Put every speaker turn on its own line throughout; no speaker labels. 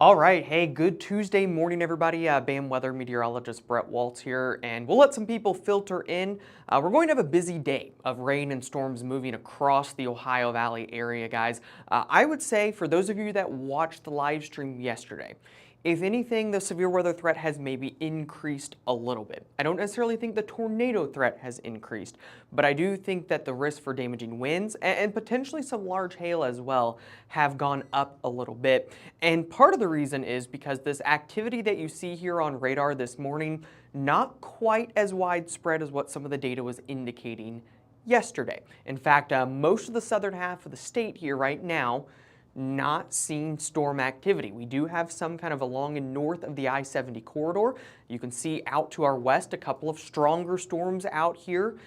All right, hey, good Tuesday morning, everybody. BAM weather meteorologist Brett Waltz here, and we'll let some people filter in. We're going to have a busy day of rain and storms moving across the Ohio Valley area, guys. I would say for those of you that watched the live stream yesterday, if anything, the severe weather threat has maybe increased a little bit. I don't necessarily think the tornado threat has increased, but I do think that the risk for damaging winds and potentially some large hail as well have gone up a little bit. And part of the reason is because this activity that you see here on radar this morning, not quite as widespread as what some of the data was indicating yesterday. In fact, most of the southern half of the state here right now not seeing storm activity. We do have some kind of along and north of the I-70 corridor. You can see out to our west a couple of stronger storms out here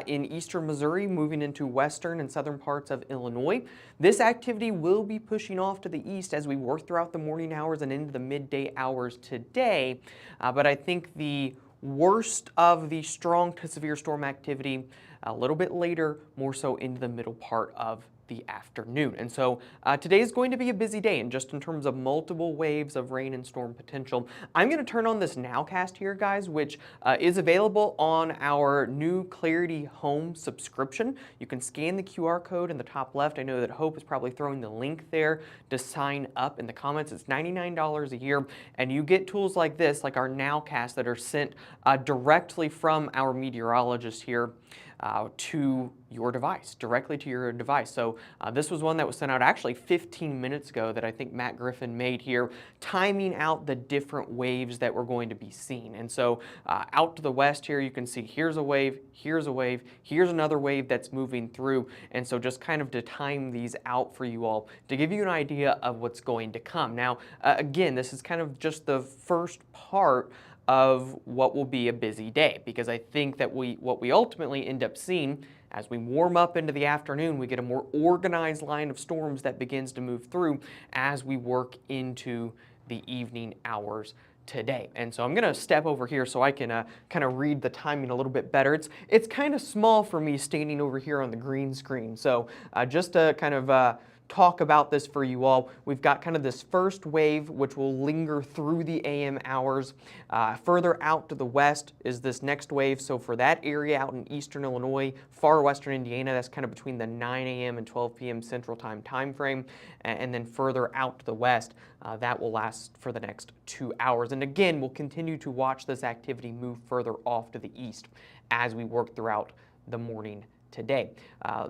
in eastern Missouri moving into western and southern parts of Illinois. This activity will be pushing off to the east as we work throughout the morning hours and into the midday hours today. But I think the worst of the strong to severe storm activity a little bit later, more so into the middle part of the afternoon. And so today is going to be a busy day, and just in terms of multiple waves of rain and storm potential. I'm going to turn on this Nowcast here, guys, which is available on our new Clarity Home subscription. You can scan the QR code in the top left. I know that Hope is probably throwing the link there to sign up in the comments. It's $99 a year, and you get tools like this, like our Nowcast, that are sent directly from our meteorologist here to your device, directly to your device. So this was one that was sent out actually 15 minutes ago that I think Matt Griffin made here, timing out the different waves that we're going to be seeing. And so out to the west here, you can see here's a wave, here's a wave, here's another wave that's moving through. And so just kind of to time these out for you all to give you an idea of what's going to come. Now, again, this is kind of just the first part of what will be a busy day, because I think that what we ultimately end up seeing as we warm up into the afternoon, we get a more organized line of storms that begins to move through as we work into the evening hours today. And so I'm going to step over here so I can kind of read the timing a little bit better. It's kind of small for me standing over here on the green screen. So just to kind of talk about this for you all. We've got kind of this first wave which will linger through the AM hours. Further out to the west is this next wave. So for that area out in eastern Illinois, far western Indiana, that's kind of between the 9 a.m. and 12 p.m. Central Time frame. And then further out to the west, that will last for the next 2 hours. And again, we'll continue to watch this activity move further off to the east as we work throughout the morning today.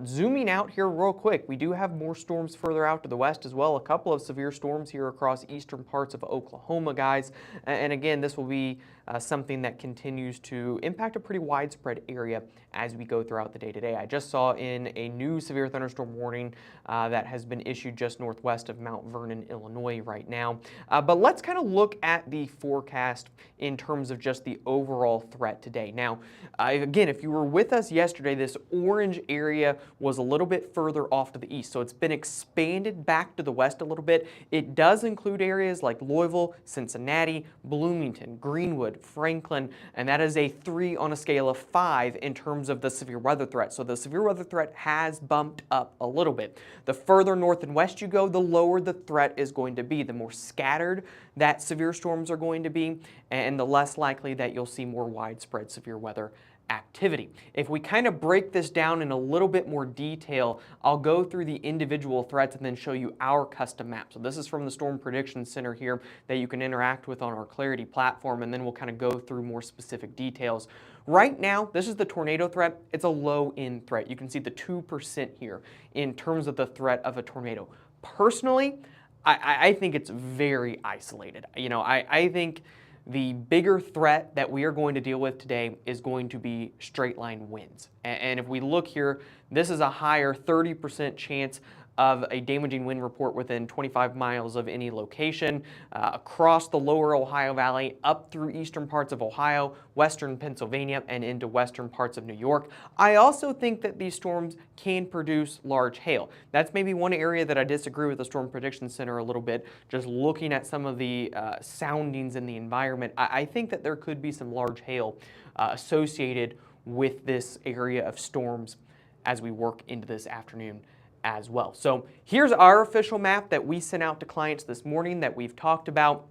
Zooming out here real quick, we do have more storms further out to the west as well. A couple of severe storms here across eastern parts of Oklahoma, guys. And again, this will be something that continues to impact a pretty widespread area as we go throughout the day today. I just saw in a new severe thunderstorm warning that has been issued just northwest of Mount Vernon, Illinois right now. But let's kind of look at the forecast in terms of just the overall threat today. Now, again, if you were with us yesterday, this orange area was a little bit further off to the east, so it's been expanded back to the west a little bit. It does include areas like Louisville, Cincinnati, Bloomington, Greenwood, Franklin, and that is a 3 on a scale of 5 in terms of the severe weather threat. So the severe weather threat has bumped up a little bit. The further north and west you go, the lower the threat is going to be, the more scattered that severe storms are going to be, and the less likely that you'll see more widespread severe weather activity. If we kind of break this down in a little bit more detail, I'll go through the individual threats and then show you our custom map. So this is from the Storm Prediction Center here that you can interact with on our Clarity platform, and then we'll kind of go through more specific details. Right now, this is the tornado threat. It's a low-end threat. You can see the 2% here in terms of the threat of a tornado. Personally, I think it's very isolated. You know, I think the bigger threat that we are going to deal with today is going to be straight line winds. And if we look here, this is a higher 30% chance of a damaging wind report within 25 miles of any location, across the lower Ohio Valley, up through eastern parts of Ohio, western Pennsylvania, and into western parts of New York. I also think that these storms can produce large hail. That's maybe one area that I disagree with the Storm Prediction Center a little bit, just looking at some of the soundings in the environment. I think that there could be some large hail associated with this area of storms as we work into this afternoon as well. So here's our official map that we sent out to clients this morning that we've talked about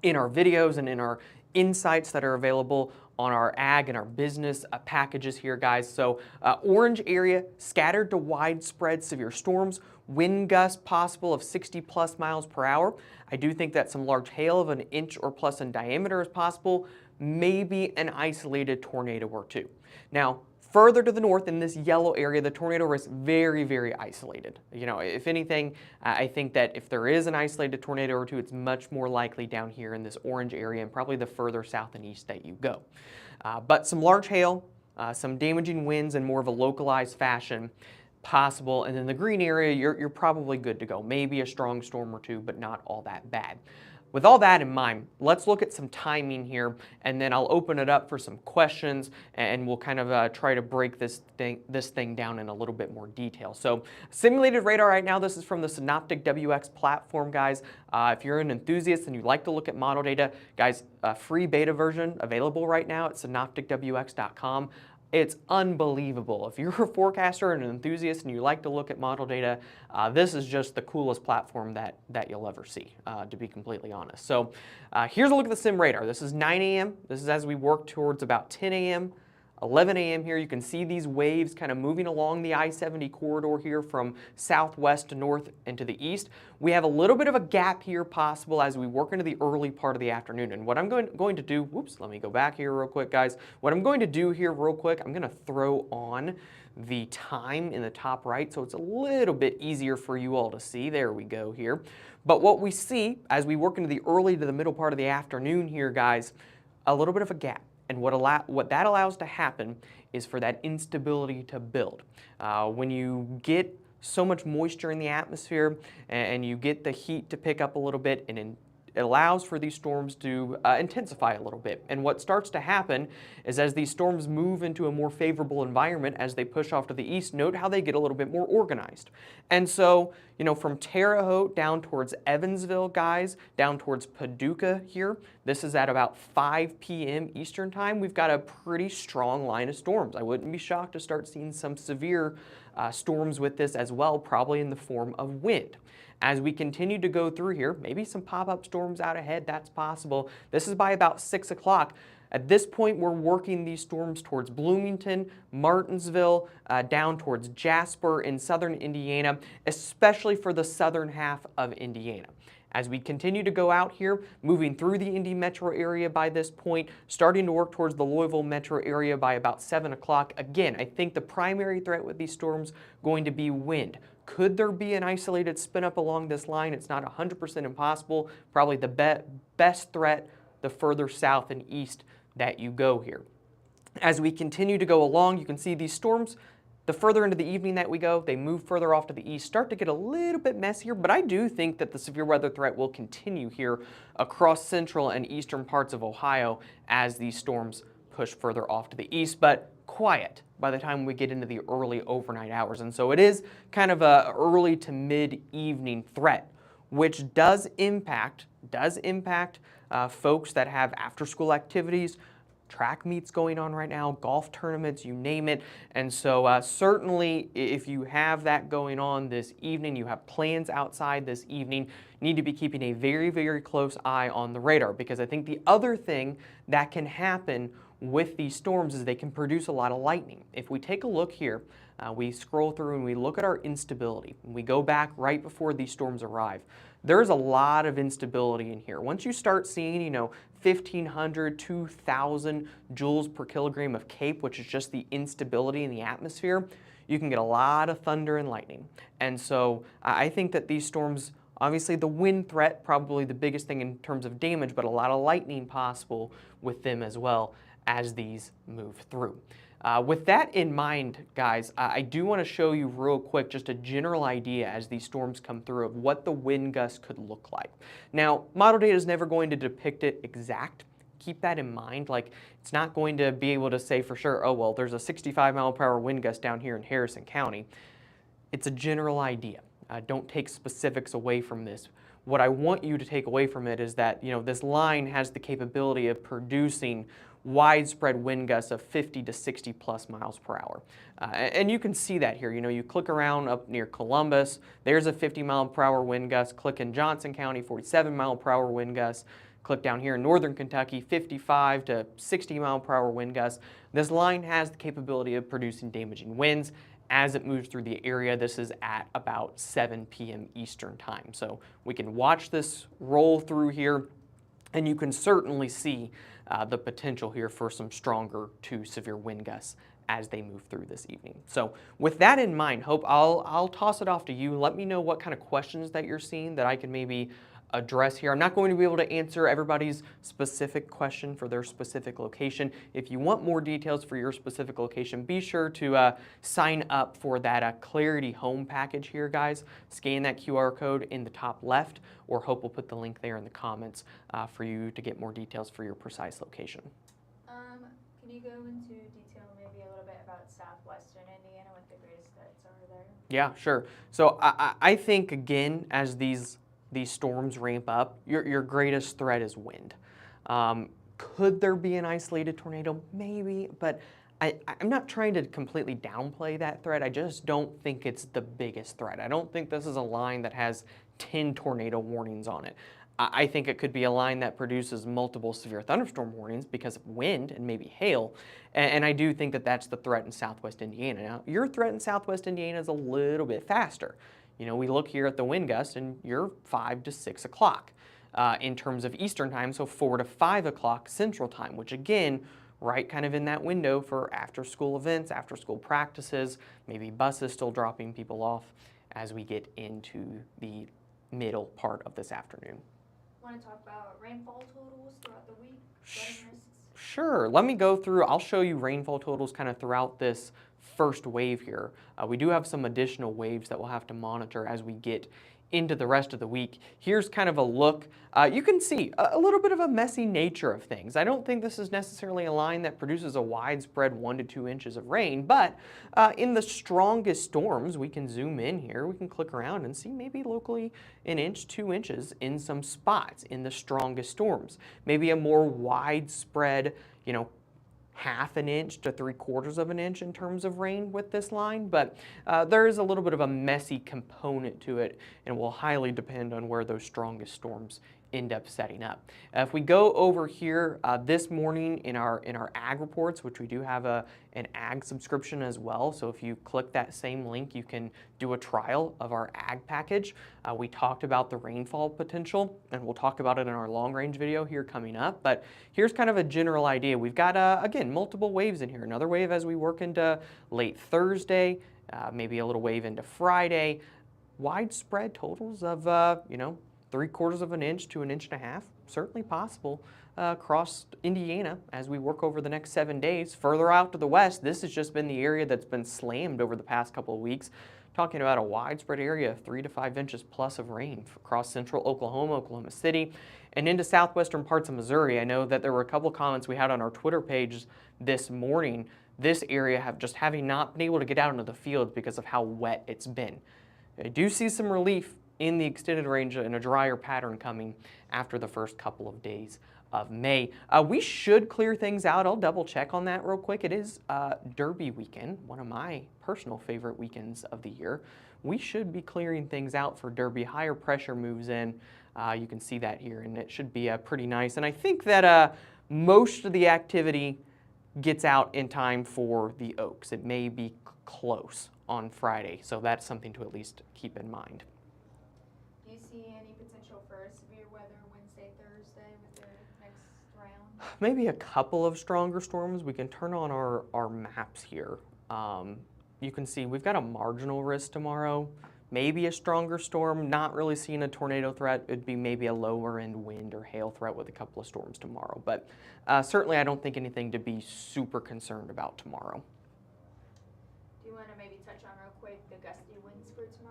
in our videos and in our insights that are available on our ag and our business packages here, guys. So orange area, scattered to widespread severe storms, wind gusts possible of 60 plus miles per hour. I do think that some large hail of an inch or plus in diameter is possible, maybe an isolated tornado or two. Now, further to the north in this yellow area, the tornado risk very, very isolated. You know, if anything, I think that if there is an isolated tornado or two, it's much more likely down here in this orange area and probably the further south and east that you go. But some large hail, some damaging winds in more of a localized fashion possible. And in the green area, you're probably good to go. Maybe a strong storm or two, but not all that bad. With all that in mind, let's look at some timing here, and then I'll open it up for some questions, and we'll kind of try to break this thing down in a little bit more detail. So simulated radar right now, this is from the Synoptic WX platform, guys. If you're an enthusiast and you like to look at model data, guys, a free beta version available right now at synopticwx.com. It's unbelievable. If you're a forecaster and an enthusiast and you like to look at model data, this is just the coolest platform that you'll ever see, to be completely honest. So here's a look at the sim radar. This is 9 a.m. This is as we work towards about 10 a.m. 11 a.m. here. You can see these waves kind of moving along the I-70 corridor here from southwest to north and to the east. We have a little bit of a gap here possible as we work into the early part of the afternoon. And what I'm going to do, whoops, let me go back here real quick, guys. What I'm going to do here real quick, I'm going to throw on the time in the top right so it's a little bit easier for you all to see. There we go here. But what we see as we work into the early to the middle part of the afternoon here, guys, a little bit of a gap. And what that allows to happen is for that instability to build. When you get so much moisture in the atmosphere and you get the heat to pick up a little bit, and it allows for these storms to intensify a little bit. And what starts to happen is as these storms move into a more favorable environment, as they push off to the east, note how they get a little bit more organized. And so, you know, from Terre Haute down towards Evansville, guys, down towards Paducah here, this is at about 5 p.m. Eastern time, we've got a pretty strong line of storms. I wouldn't be shocked to start seeing some severe storms with this as well, probably in the form of wind. As we continue to go through here, maybe some pop-up storms out ahead, that's possible. This is by about 6 o'clock. At this point, we're working these storms towards Bloomington, Martinsville, down towards Jasper in southern Indiana, especially for the southern half of Indiana. As we continue to go out here, moving through the Indy metro area by this point, starting to work towards the Louisville metro area by about 7 o'clock. Again, I think the primary threat with these storms going to be wind. Could there be an isolated spin up along this line? It's not 100% impossible. Probably the best threat the further south and east that you go here. As we continue to go along, you can see these storms, the further into the evening that we go, they move further off to the east, start to get a little bit messier, but I do think that the severe weather threat will continue here across central and eastern parts of Ohio as these storms push further off to the east, but quiet by the time we get into the early overnight hours. And so it is kind of a early to mid-evening threat, which does impact folks that have after-school activities, track meets going on right now, golf tournaments, you name it. And so certainly if you have that going on this evening, you have plans outside this evening, you need to be keeping a very, very close eye on the radar, because I think the other thing that can happen with these storms is they can produce a lot of lightning. If we take a look here, we scroll through and we look at our instability, and we go back right before these storms arrive. There's a lot of instability in here. Once you start seeing, 1,500, 2,000 joules per kilogram of CAPE, which is just the instability in the atmosphere, you can get a lot of thunder and lightning. And so I think that these storms, obviously the wind threat, probably the biggest thing in terms of damage, but a lot of lightning possible with them as well as these move through. With that in mind, guys, I do want to show you real quick just a general idea as these storms come through of what the wind gusts could look like. Now, model data is never going to depict it exact. Keep that in mind. Like, it's not going to be able to say for sure, oh, well, there's a 65 mile per hour wind gust down here in Harrison County. It's a general idea. Don't take specifics away from this. What I want you to take away from it is that, this line has the capability of producing widespread wind gusts of 50 to 60 plus miles per hour. And you can see that here. You know, you click around up near Columbus, there's a 50-mile-per-hour wind gust. Click in Johnson County, 47-mile-per-hour wind gust. Click down here in northern Kentucky, 55 to 60-mile-per-hour wind gusts. This line has the capability of producing damaging winds as it moves through the area. This is at about 7 p.m. Eastern time. So we can watch this roll through here, and you can certainly see the potential here for some stronger to severe wind gusts as they move through this evening. So with that in mind, Hope, I'll toss it off to you. Let me know what kind of questions that you're seeing that I can maybe address here. I'm not going to be able to answer everybody's specific question for their specific location. If you want more details for your specific location, be sure to sign up for that Clarity Home package here, guys. Scan that QR code in the top left, or Hope will put the link there in the comments for you to get more details for your precise location.
Can you go into detail maybe a little bit about southwestern Indiana, what the greatest threats are there?
Yeah, sure. So I think, again, as these storms ramp up, your greatest threat is wind. Could there be an isolated tornado? Maybe, but I'm not trying to completely downplay that threat. I just don't think it's the biggest threat. I don't think this is a line that has 10 tornado warnings on it. I think it could be a line that produces multiple severe thunderstorm warnings because of wind and maybe hail. And I do think that that's the threat in southwest Indiana. Now, your threat in southwest Indiana is a little bit faster. You know, we look here at the wind gust, and you're 5 to 6 o'clock in terms of Eastern time, so 4 to 5 o'clock Central time, which again, right kind of in that window for after-school events, after-school practices, maybe buses still dropping people off as we get into the middle part of this afternoon.
Want to talk about rainfall totals throughout the week?
Sure. Let me go through. I'll show you rainfall totals kind of throughout this first wave here. We do have some additional waves that we'll have to monitor as we get into the rest of the week. Here's kind of a look. You can see a little bit of a messy nature of things. I don't think this is necessarily a line that produces a widespread 1 to 2 inches of rain, but in the strongest storms, we can zoom in here, we can click around and see maybe locally 1 inch, 2 inches in some spots in the strongest storms. Maybe a more widespread, you know, 1/2 inch to 3/4 inch in terms of rain with this line, but there is a little bit of a messy component to it, and will highly depend on where those strongest storms end up setting up. If we go over here this morning in our ag reports, which we do have an ag subscription as well, so if you click that same link, you can do a trial of our ag package. We talked about the rainfall potential, and we'll talk about it in our long range video here coming up, but here's kind of a general idea. We've got, again, multiple waves in here. Another wave as we work into late Thursday, maybe a little wave into Friday. Widespread totals of, you know, 3/4 inch to 1.5 inches, certainly possible across Indiana as we work over the next 7 days. Further out to the west, this has just been the area that's been slammed over the past couple of weeks. Talking about a widespread area of 3 to 5 inches plus of rain across central Oklahoma, Oklahoma City, and into southwestern parts of Missouri. I know that there were a couple comments we had on our Twitter page this morning. This area having not been able to get out into the fields because of how wet it's been. I do see some relief in the extended range and a drier pattern coming after the first couple of days of May. We should clear things out. I'll double check on that real quick. It is Derby weekend, one of my personal favorite weekends of the year. We should be clearing things out for Derby. Higher pressure moves in. You can see that here, and it should be pretty nice. And I think that most of the activity gets out in time for the Oaks. It may be close on Friday, so that's something to at least keep in mind.
Do you see any potential for severe weather Wednesday, Thursday with the next round?
Maybe a couple of stronger storms. We can turn on our maps here. You can see we've got a marginal risk tomorrow. Maybe a stronger storm, not really seeing a tornado threat. It'd be maybe a lower end wind or hail threat with a couple of storms tomorrow. But certainly I don't think anything to be super concerned about tomorrow.
Do you want to maybe touch on real quick the gusty winds for tomorrow?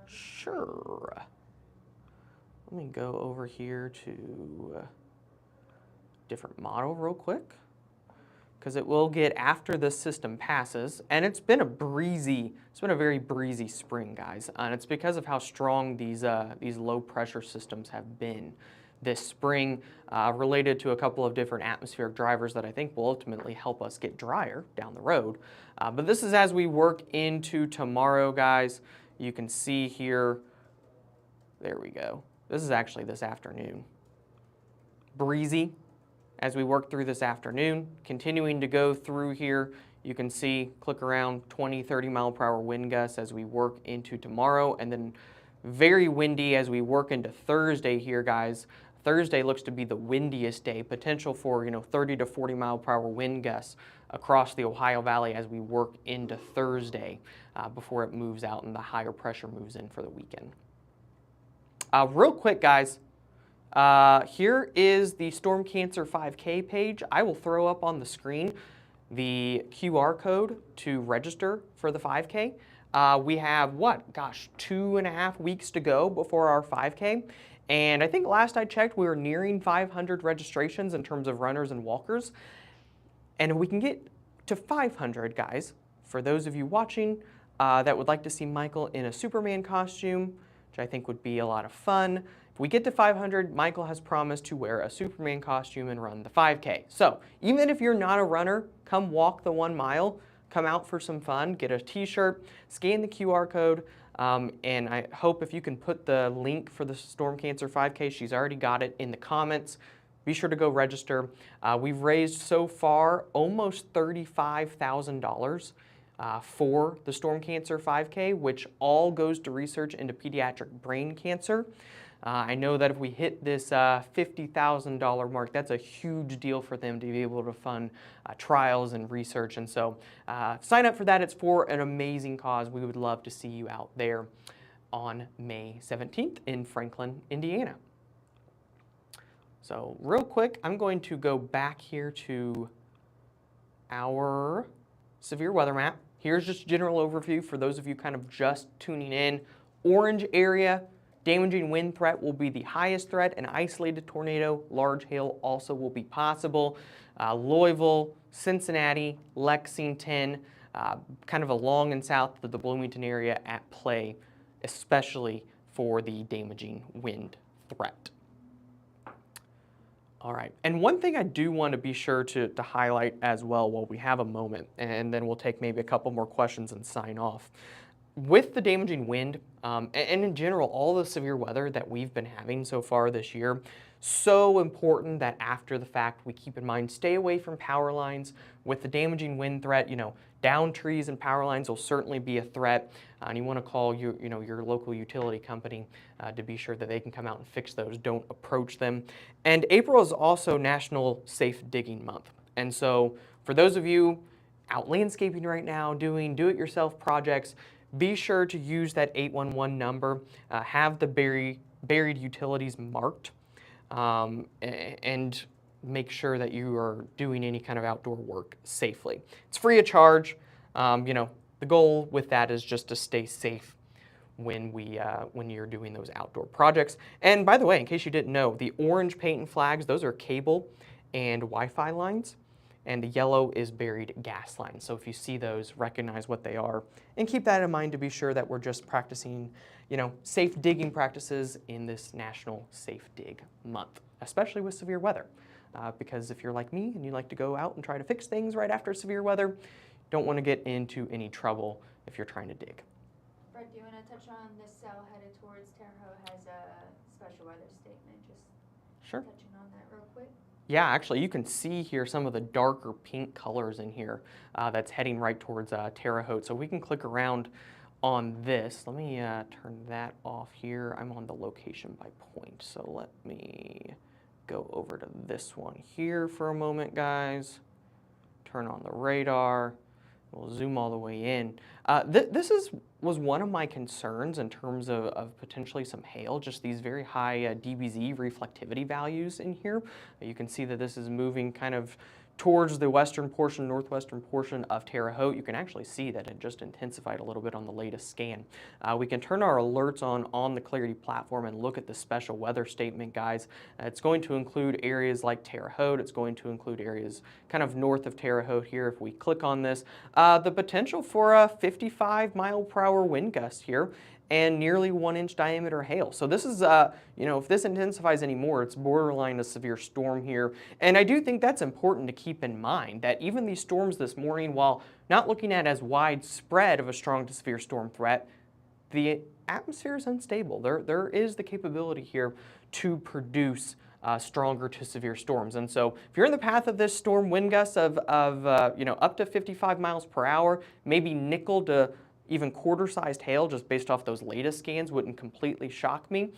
Sure. Let me go over here to different model real quick, because it will get after this system passes, and it's been a very breezy spring, guys, and it's because of how strong these low pressure systems have been this spring, related to a couple of different atmospheric drivers that I think will ultimately help us get drier down the road. But this is as we work into tomorrow, guys. You can see here, there we go. This is actually this afternoon. Breezy as we work through this afternoon, continuing to go through here. You can see, click around 20, 30 mile per hour wind gusts as we work into tomorrow, and then very windy as we work into Thursday here, guys. Thursday looks to be the windiest day, potential for 30 to 40 mile per hour wind gusts across the Ohio Valley as we work into Thursday before it moves out and the higher pressure moves in for the weekend. Real quick, guys, here is the Storm Cancer 5K page. I will throw up on the screen the QR code to register for the 5K. We have, 2.5 weeks to go before our 5K. And I think last I checked, we were nearing 500 registrations in terms of runners and walkers. And if we can get to 500, guys, for those of you watching that would like to see Michael in a Superman costume, which I think would be a lot of fun. If we get to 500, Michael has promised to wear a Superman costume and run the 5K. So even if you're not a runner, come walk the 1 mile, come out for some fun, get a t-shirt, scan the QR code, and I hope if you can put the link for the Storm Cancer 5K, she's already got it in the comments. Be sure to go register. We've raised so far almost $35,000 for the Storm Cancer 5K, which all goes to research into pediatric brain cancer. I know that if we hit this $50,000 mark, that's a huge deal for them to be able to fund trials and research. And so sign up for that. It's for an amazing cause. We would love to see you out there on May 17th in Franklin, Indiana. So real quick, I'm going to go back here to our severe weather map. Here's just a general overview for those of you kind of just tuning in. Orange area, damaging wind threat will be the highest threat. An isolated tornado, large hail also will be possible. Louisville, Cincinnati, Lexington, kind of along and south of the Bloomington area at play, especially for the damaging wind threat. All right, and one thing I do want to be sure to highlight as well while we have a moment, and then we'll take maybe a couple more questions and sign off. With the damaging wind, and in general, all the severe weather that we've been having so far this year, so important that after the fact we keep in mind, stay away from power lines. With the damaging wind threat, down trees and power lines will certainly be a threat, and you want to call your local utility company to be sure that they can come out and fix those. Don't approach them. And April is also National Safe Digging Month, and so for those of you out landscaping right now, doing do-it-yourself projects, be sure to use that 811 number, have the buried utilities marked, and make sure that you are doing any kind of outdoor work safely. It's free of charge. The goal with that is just to stay safe when you're doing those outdoor projects. And by the way, in case you didn't know, the orange paint and flags, those are cable and Wi-Fi lines, and the yellow is buried gas lines. So if you see those, recognize what they are, and keep that in mind to be sure that we're just practicing, safe digging practices in this National Safe Dig Month, especially with severe weather. Because if you're like me and you like to go out and try to fix things right after severe weather, don't want to get into any trouble if you're trying to dig.
Brett, do you want to touch on this cell headed towards Terre Haute has a special weather statement? Just
Sure.
touching on that real quick.
Yeah, actually, you can see here some of the darker pink colors in here that's heading right towards Terre Haute. So we can click around on this. Let me turn that off here. I'm on the location by point. So let me go over to this one here for a moment, guys. Turn on the radar. We'll zoom all the way in. This was one of my concerns in terms of potentially some hail, just these very high DBZ reflectivity values in here. You can see that this is moving kind of towards the western portion, northwestern portion of Terre Haute. You can actually see that it just intensified a little bit on the latest scan. We can turn our alerts on the Clarity platform and look at the special weather statement, guys. It's going to include areas like Terre Haute. It's going to include areas kind of north of Terre Haute here. If we click on this, the potential for a 55 mile per hour wind gust here. and nearly 1-inch diameter hail. So this is, if this intensifies anymore, it's borderline a severe storm here. And I do think that's important to keep in mind, that even these storms this morning, while not looking at as widespread of a strong to severe storm threat, the atmosphere is unstable. There is the capability here to produce stronger to severe storms. And so if you're in the path of this storm, wind gusts of up to 55 miles per hour, maybe nickel to even quarter-sized hail, just based off those latest scans, wouldn't completely shock me.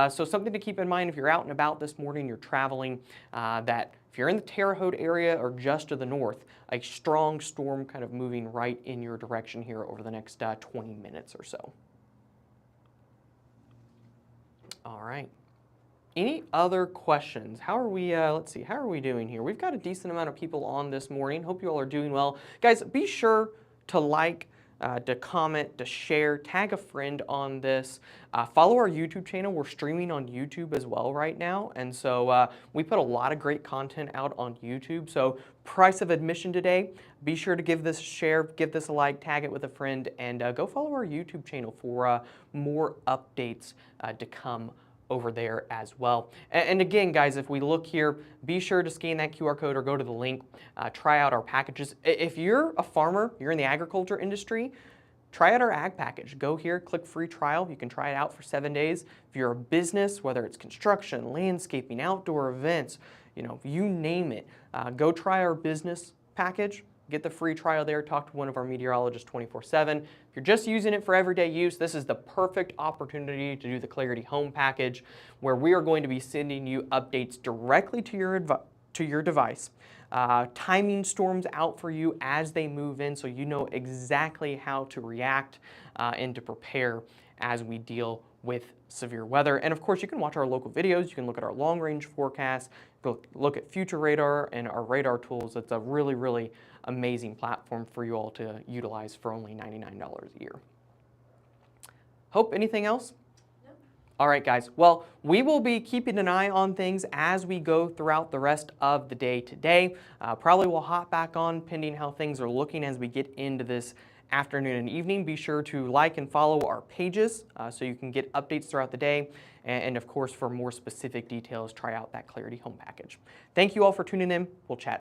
So something to keep in mind if you're out and about this morning, you're traveling, that if you're in the Terre Haute area or just to the north, a strong storm kind of moving right in your direction here over the next 20 minutes or so. All right. Any other questions? How are we, let's see, how are we doing here? We've got a decent amount of people on this morning. Hope you all are doing well. Guys, be sure to like, to comment, to share, tag a friend on this. Follow our YouTube channel. We're streaming on YouTube as well right now. And so we put a lot of great content out on YouTube. So price of admission today, be sure to give this a share, give this a like, tag it with a friend, and go follow our YouTube channel for more updates to come over there as well. And again, guys, if we look here, be sure to scan that QR code or go to the link, try out our packages. If you're a farmer, you're in the agriculture industry, try out our ag package. Go here, click free trial. You can try it out for 7 days. If you're a business, whether it's construction, landscaping, outdoor events, you name it, go try our business package. Get the free trial there, talk to one of our meteorologists 24/7. If you're just using it for everyday use, this is the perfect opportunity to do the Clarity Home package, where we are going to be sending you updates directly to your device, timing storms out for you as they move in, so you know exactly how to react and to prepare as we deal with severe weather. And of course, you can watch our local videos, you can look at our long-range forecast, look at future radar and our radar tools. It's a really, really amazing platform for you all to utilize for only $99 a year. Hope, anything else?
Nope.
All right, guys. Well, we will be keeping an eye on things as we go throughout the rest of the day today. Probably will hop back on pending how things are looking as we get into this afternoon and evening. Be sure to like and follow our pages so you can get updates throughout the day. And of course, for more specific details, try out that Clarity Home package. Thank you all for tuning in. We'll chat.